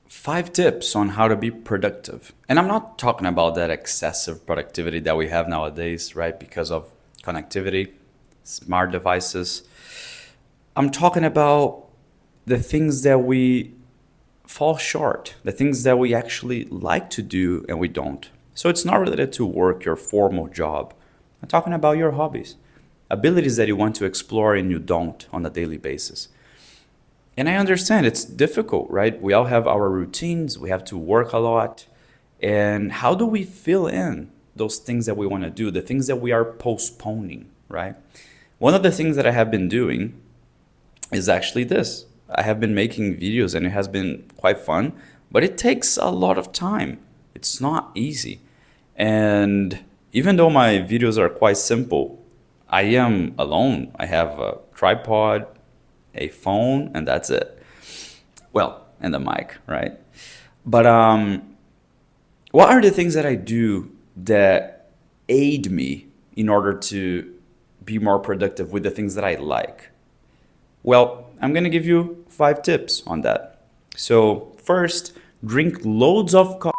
Five tips on how to be productive. And I'm not talking about that excessive productivity that we have nowadays, right? Because of connectivity, smart devices. I'm talking about the things that we fall short, the things that we actually like to do and we don't. So it's not related to work, your formal job. I'm talking about your hobbies, abilities that you want to explore and you don't on a daily basis. And I understand it's difficult, right? We all have our routines, we have to work a lot. And how do we fill in those things that we want to do, the things that we are postponing, right? One of the things that I have been doing is actually this. I have been making videos and it has been quite fun, but it takes a lot of time. It's not easy. And even though my videos are quite simple, I am alone. I have a tripod, a phone, and that's it. Well, and the mic, right? But what are the things that I do that aid me in order to be more productive with the things that I like? Well, I'm gonna give you five tips on that. So first, drink loads of coffee.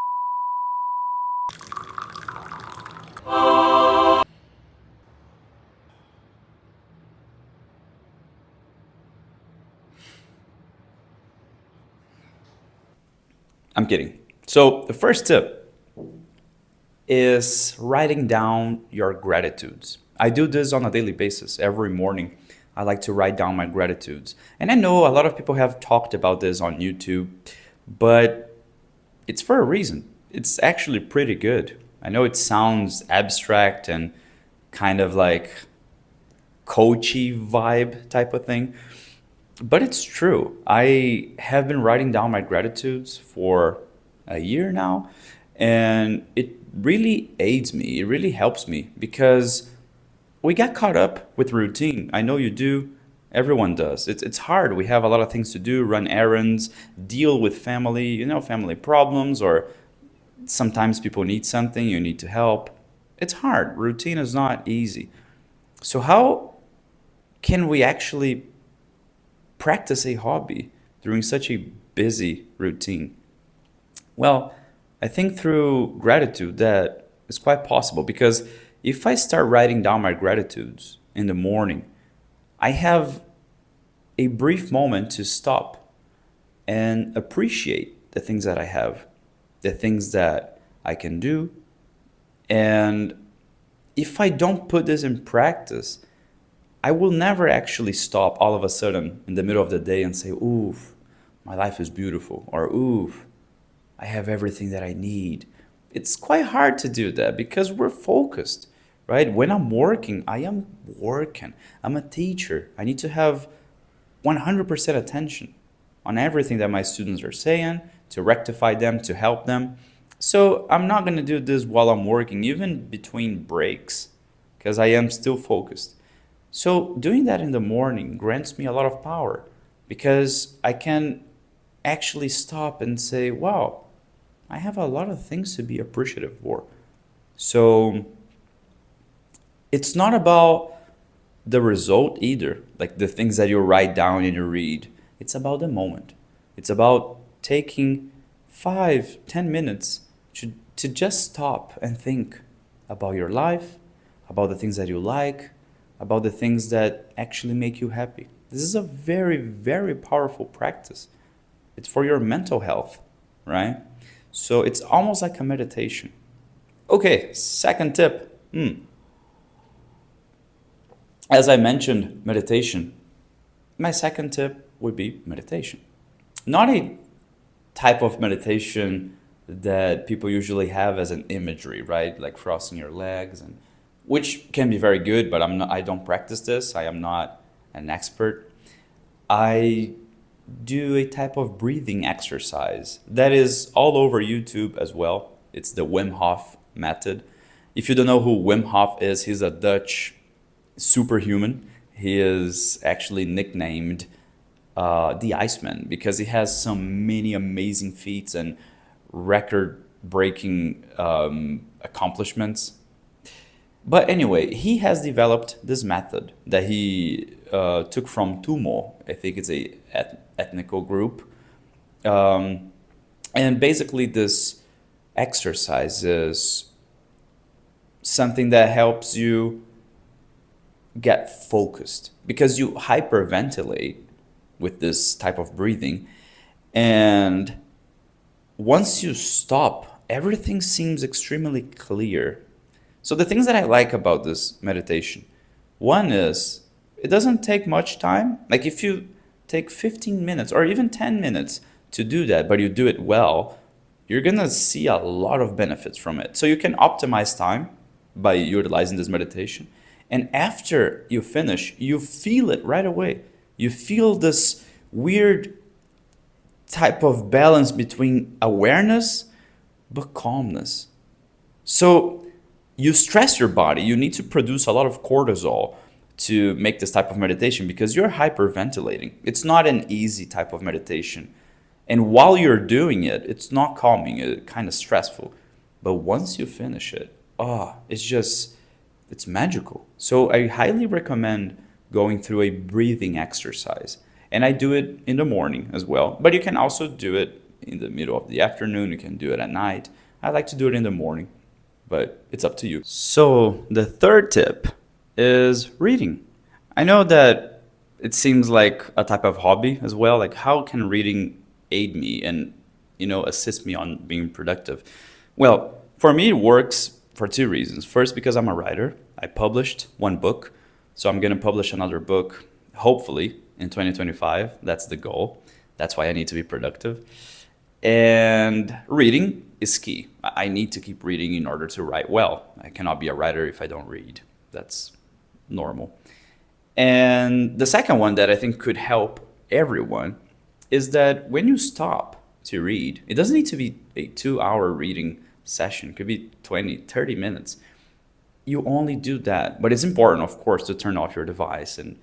I'm kidding. So the first tip is writing down your gratitudes. I do this on a daily basis. Every morning, I like to write down my gratitudes. And I know a lot of people have talked about this on YouTube, but it's for a reason. It's actually pretty good. I know it sounds abstract and kind of like coachy vibe type of thing, but it's true. I have been writing down my gratitudes for a year now, and it really aids me. It really helps me because we get caught up with routine. I know you do. Everyone does. It's hard. We have a lot of things to do, run errands, deal with family, family problems, or sometimes people need something, you need to help. It's hard. Routine is not easy. So, how can we actually practice a hobby during such a busy routine? Well, I think through gratitude that is quite possible because if I start writing down my gratitudes in the morning, I have a brief moment to stop and appreciate the things that I have, the things that I can do. And if I don't put this in practice, I will never actually stop all of a sudden in the middle of the day and say, oof, my life is beautiful, or oof, I have everything that I need. It's quite hard to do that because we're focused, right? When I'm working, I am working. I'm a teacher. I need to have 100% attention on everything that my students are saying to rectify them, to help them. So I'm not going to do this while I'm working, even between breaks, because I am still focused. So doing that in the morning grants me a lot of power because I can actually stop and say, wow, I have a lot of things to be appreciative for. So it's not about the result either, like the things that you write down and you read. It's about the moment. It's about taking 5, 10 minutes to just stop and think about your life, about the things that you like, about the things that actually make you happy. This is a very, very powerful practice. It's for your mental health, right? So it's almost like a meditation. Okay, second tip. As I mentioned, meditation. My second tip would be meditation. Not a type of meditation that people usually have as an imagery, right? Like crossing your legs and which can be very good, but I don't practice this. I am not an expert. I do a type of breathing exercise that is all over YouTube as well. It's the Wim Hof method. If you don't know who Wim Hof is, he's a Dutch superhuman. He is actually nicknamed the Iceman because he has so many amazing feats and record breaking accomplishments. But anyway, he has developed this method that he took from Tumo. I think it's a ethnical group. Um, And basically, this exercise is something that helps you get focused because you hyperventilate with this type of breathing. And once you stop, everything seems extremely clear. So, the things that I like about this meditation, one is it doesn't take much time. Like, if you take 15 minutes or even 10 minutes to do that, but you do it well, you're gonna see a lot of benefits from it. So, you can optimize time by utilizing this meditation. And after you finish, you feel it right away. You feel this weird type of balance between awareness but calmness. So you stress your body. You need to produce a lot of cortisol to make this type of meditation because you're hyperventilating. It's not an easy type of meditation. And while you're doing it, it's not calming, it's kind of stressful. But once you finish it, it's magical. So I highly recommend going through a breathing exercise. And I do it in the morning as well. But you can also do it in the middle of the afternoon. You can do it at night. I like to do it in the morning, but it's up to you. So the third tip is reading. I know that it seems like a type of hobby as well. Like, how can reading aid me and assist me on being productive? Well, for me, it works for two reasons. First, because I'm a writer. I published one book, so I'm going to publish another book, hopefully in 2025. That's the goal. That's why I need to be productive. And reading is key. I need to keep reading in order to write well. I cannot be a writer if I don't read. That's normal. And the second one that I think could help everyone is that when you stop to read, it doesn't need to be a 2-hour reading session. It could be 20, 30 minutes. You only do that. But it's important, of course, to turn off your device and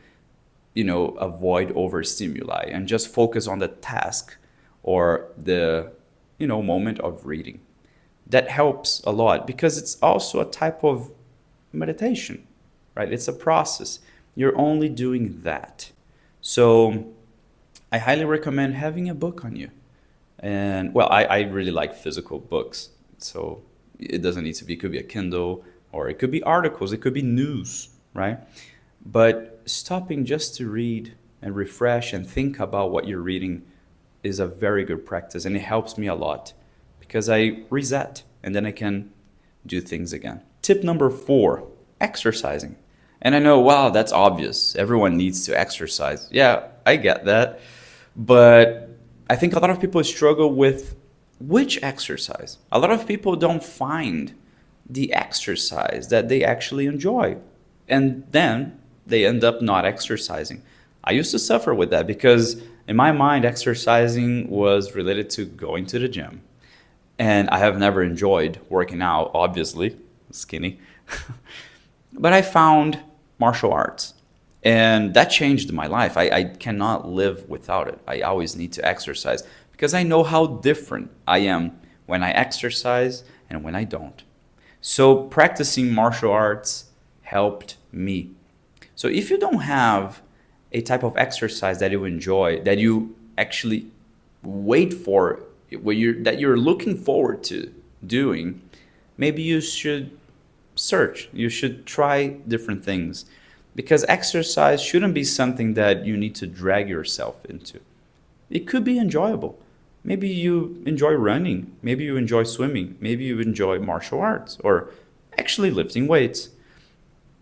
avoid overstimuli and just focus on the task or the moment of reading. That helps a lot because it's also a type of meditation, right? It's a process. You're only doing that. So I highly recommend having a book on you. And well, I really like physical books. So it doesn't need to be, it could be a Kindle or it could be articles, it could be news, right? But stopping just to read and refresh and think about what you're reading is a very good practice, and it helps me a lot because I reset and then I can do things again. Tip number 4, exercising. And I know, wow, that's obvious. Everyone needs to exercise. Yeah, I get that. But I think a lot of people struggle with which exercise. A lot of people don't find the exercise that they actually enjoy. And then they end up not exercising. I used to suffer with that because in my mind, exercising was related to going to the gym. And I have never enjoyed working out, obviously, skinny. But I found martial arts. And that changed my life. I cannot live without it. I always need to exercise because I know how different I am when I exercise and when I don't. So practicing martial arts helped me. So if you don't have a type of exercise that you enjoy, that you actually wait for, that you're looking forward to doing, maybe you should search. You should try different things because exercise shouldn't be something that you need to drag yourself into. It could be enjoyable. Maybe you enjoy running. Maybe you enjoy swimming. Maybe you enjoy martial arts or actually lifting weights.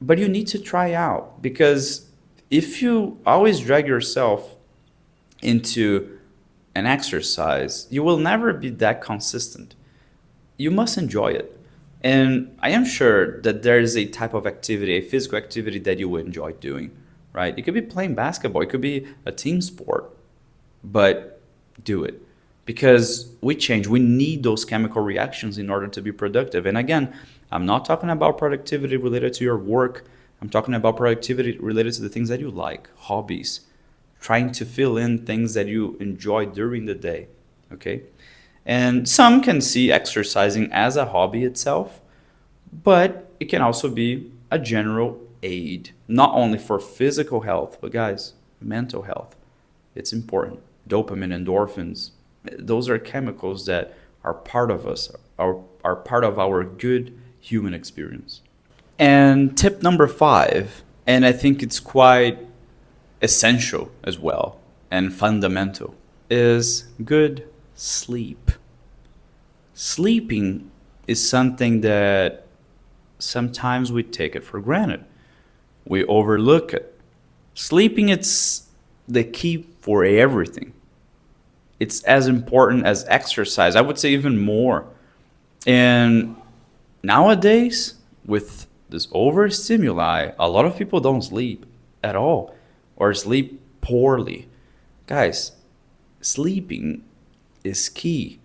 But you need to try out because if you always drag yourself into an exercise, you will never be that consistent. You must enjoy it. And I am sure that there is a type of activity, a physical activity that you would enjoy doing, right? It could be playing basketball, it could be a team sport, but do it. Because we change, we need those chemical reactions in order to be productive. And again, I'm not talking about productivity related to your work. I'm talking about productivity related to the things that you like, hobbies, trying to fill in things that you enjoy during the day, okay? And some can see exercising as a hobby itself, but it can also be a general aid, not only for physical health, but guys, mental health. It's important. Dopamine, endorphins, Those are chemicals that are part of us, are part of our good human experience. And tip number 5, and I think it's quite essential as well and fundamental, is good sleep. Sleeping is something that sometimes we take it for granted. We overlook it. Sleeping, it's the key for everything. It's as important as exercise. I would say even more. And nowadays, with this overstimuli, a lot of people don't sleep at all or sleep poorly. Guys, sleeping is key.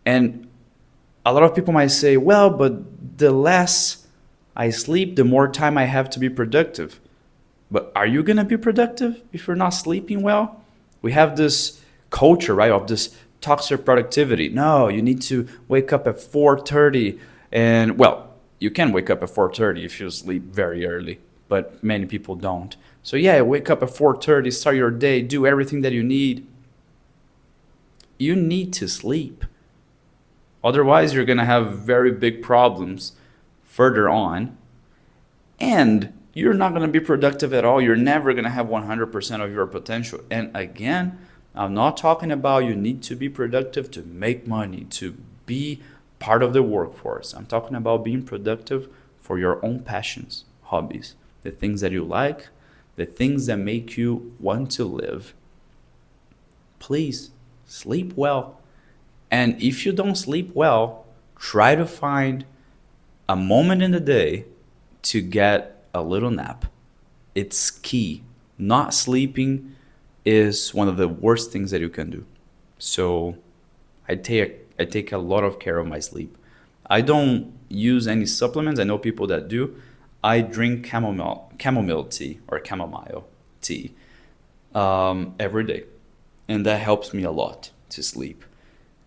And a lot of people might say, well, but the less I sleep, the more time I have to be productive. But are you going to be productive if you're not sleeping well? We have this culture, right, of this toxic productivity. No, you need to wake up at 4:30, and well, you can wake up at 4:30 if you sleep very early, but many people don't. So yeah, wake up at 4:30, start your day, do everything that you need. You need to sleep. Otherwise, you're going to have very big problems further on, and you're not going to be productive at all. You're never going to have 100% of your potential. And again, I'm not talking about you need to be productive to make money, to be part of the workforce. I'm talking about being productive for your own passions, hobbies, the things that you like, the things that make you want to live. Please sleep well. And if you don't sleep well, try to find a moment in the day to get a little nap. It's key. Not sleeping is one of the worst things that you can do. So I take a lot of care of my sleep. I don't use any supplements. I know people that do. I drink chamomile tea or chamomile tea every day, and that helps me a lot to sleep.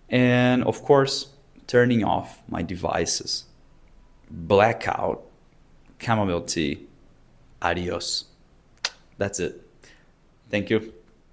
And of course, turning off my devices, blackout, chamomile tea, adios. That's it. Thank you.